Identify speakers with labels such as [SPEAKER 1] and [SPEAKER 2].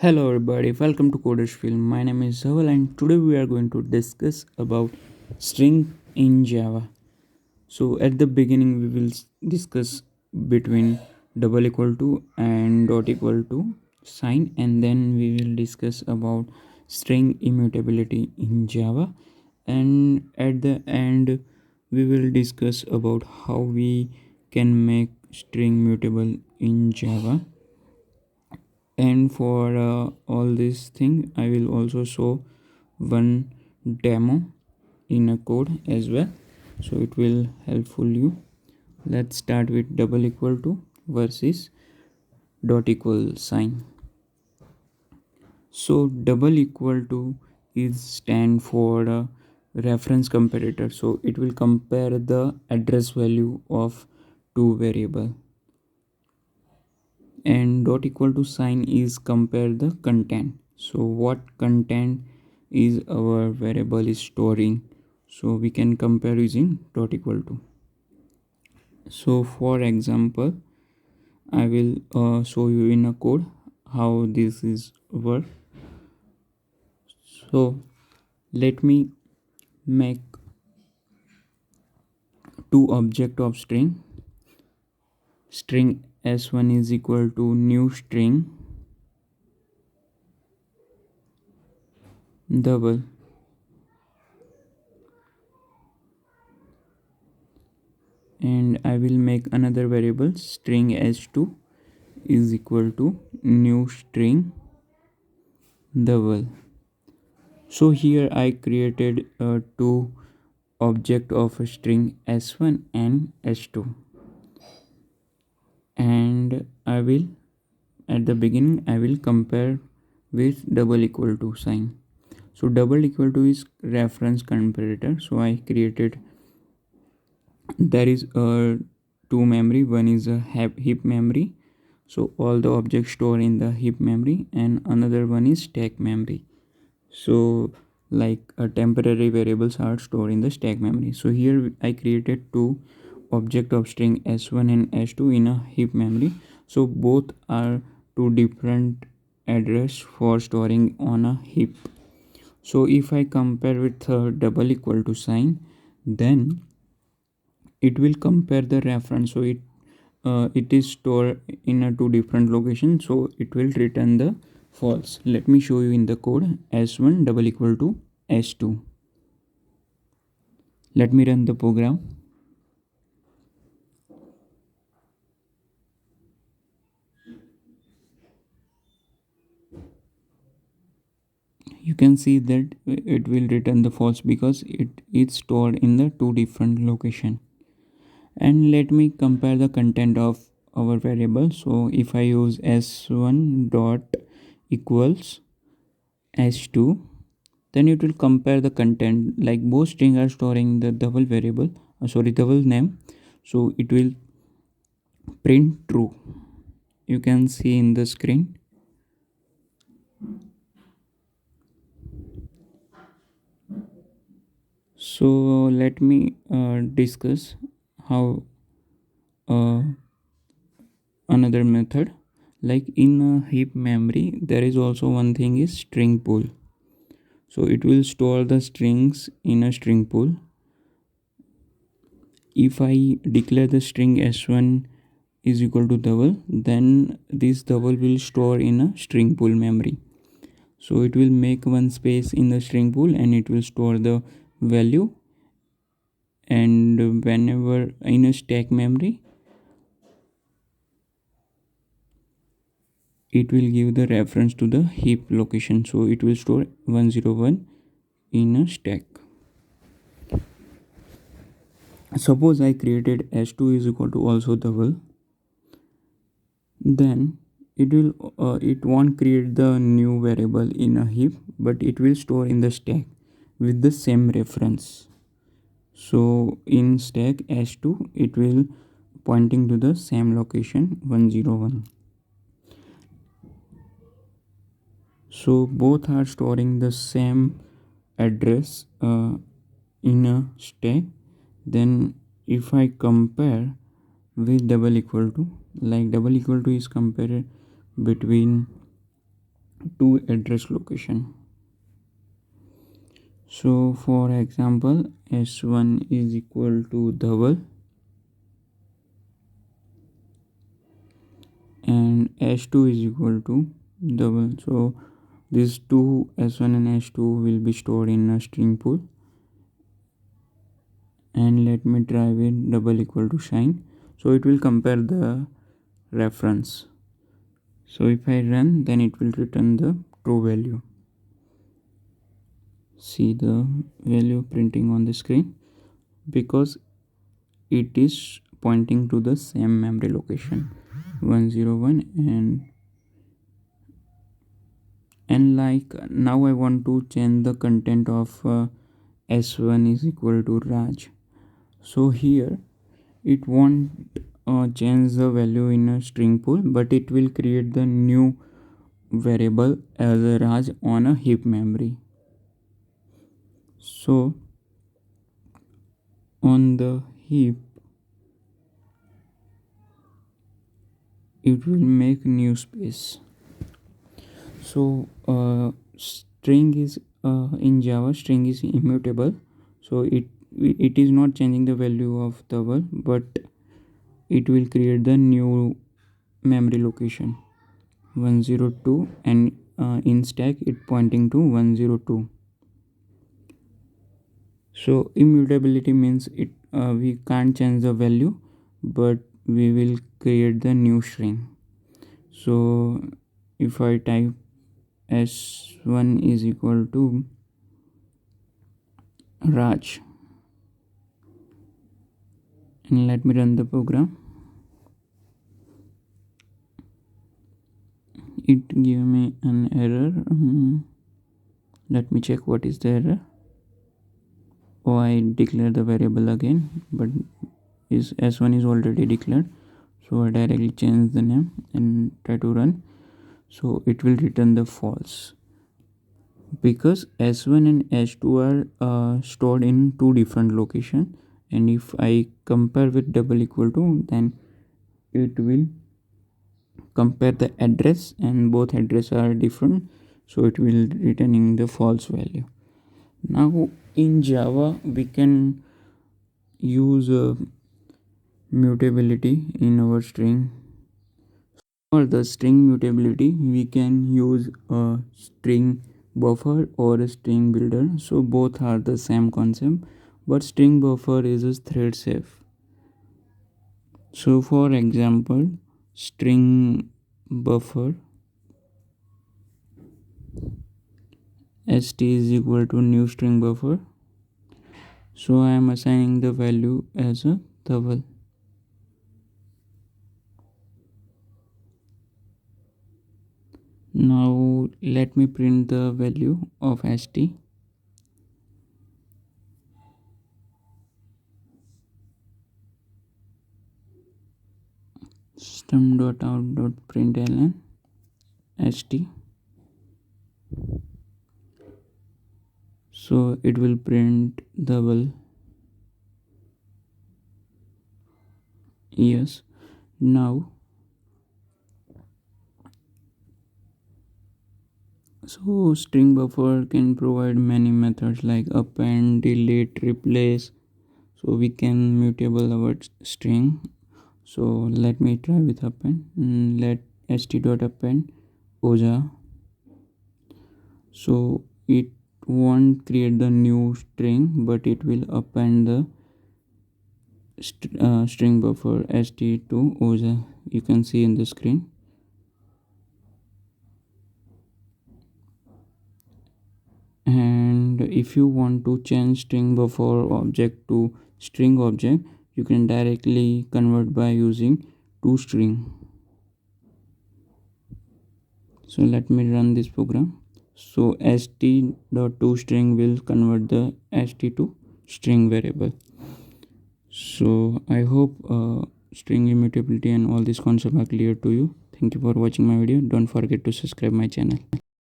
[SPEAKER 1] Hello everybody, welcome to Coders Film. My name is Zawal and today we are going to discuss about string in Java. So at the beginning we will discuss between double equal to and dot equal to sign, and then we will discuss about string immutability in Java, and at the end we will discuss about how we can make string mutable in Java. And for all this thing I will also show one demo in a code as well, so it will helpful you. Let's start with double equal to versus dot equal sign. So double equal to is stand for reference comparator, so it will compare the address value of two variable, and dot equal to sign is compare the content. So what content is our variable is storing, so we can compare using dot equal to. So for example I will show you in a code how this is work. So let me make two object of string s1 is equal to new string double, and I will make another variable string s2 is equal to new string double. So here I created two object of a string s1 and s2, and I will at the beginning I will compare with double equal to sign. So double equal to is reference comparator, so I created, there is a two memory, one is a heap memory, so all the objects store in the heap memory, and another one is stack memory. So like temporary variables are stored in the stack memory. So here I created two object of string s1 and s2 in a heap memory, so both are two different address for storing on a heap. So if I compare with double equal to sign, then it will compare the reference, so it is stored in a two different locations, so it will return the false. Let me show you in the code s1 double equal to s2. Let me run the program. You can see that it will return the false because it is stored in the two different location. And let me compare the content of our variable. So if I use s1 dot equals s2, then it will compare the content, like both string are storing the double variable, double name, so it will print true. You can see in the screen. So let me discuss how another method. Like in a heap memory there is also one thing is string pool, so it will store the strings in a string pool. If I declare the string s1 is equal to double, then this double will store in a string pool memory, so it will make one space in the string pool and it will store the value, and whenever in a stack memory it will give the reference to the heap location, so it will store 101 in a stack. Suppose I created s2 is equal to also double, then it won't create the new variable in a heap, but it will store in the stack with the same reference. So in stack s2 it will pointing to the same location 101. So both are storing the same address in a stack. Then if I compare with double equal to, like double equal to is compared between to address location. So for example, s1 is equal to double and s2 is equal to double. So these two s1 and s2 will be stored in a string pool, and let me try with double equal to sign. So it will compare the reference. So if I run, then it will return the true value. See the value printing on the screen because it is pointing to the same memory location 101. And like now I want to change the content of s1 is equal to Raj. So here it won't change the value in a string pool, but it will create the new variable as a Raj on a heap memory. So on the heap it will make new space. So string is in Java string is immutable, so it is not changing the value of double, but it will create the new memory location 102, and in stack it pointing to 102. So immutability means it we can't change the value, but we will create the new string. So if I type s1 is equal to Raj and let me run the program, it give me an error. Let me check what is the error. Oh, I declare the variable again, but is s1 is already declared, so I directly change the name and try to run. So it will return the false because s1 and s2 are stored in two different locations, and if I compare with double equal to, then it will compare the address and both address are different, so it will returning the false value. Now in Java we can use mutability in our string. For the string mutability we can use a string buffer or a string builder, so both are the same concept, but string buffer is a thread safe. So for example, string buffer st is equal to new string buffer, so I am assigning the value as a double. Now let me print the value of st. System.out.println st. So it will print double. Yes. Now so string buffer can provide many methods like append, delete, replace, so we can mutable our string. So let me try with append. Let st.append oja. So it won't create the new string, but it will append the string buffer st to oja. You can see in the screen. And if you want to change string buffer object to string object, you can directly convert by using toString. So let me run this program. So st.toString will convert the st to string variable. So I hope string immutability and all these concepts are clear to you. Thank you for watching my video. Don't forget to subscribe my channel.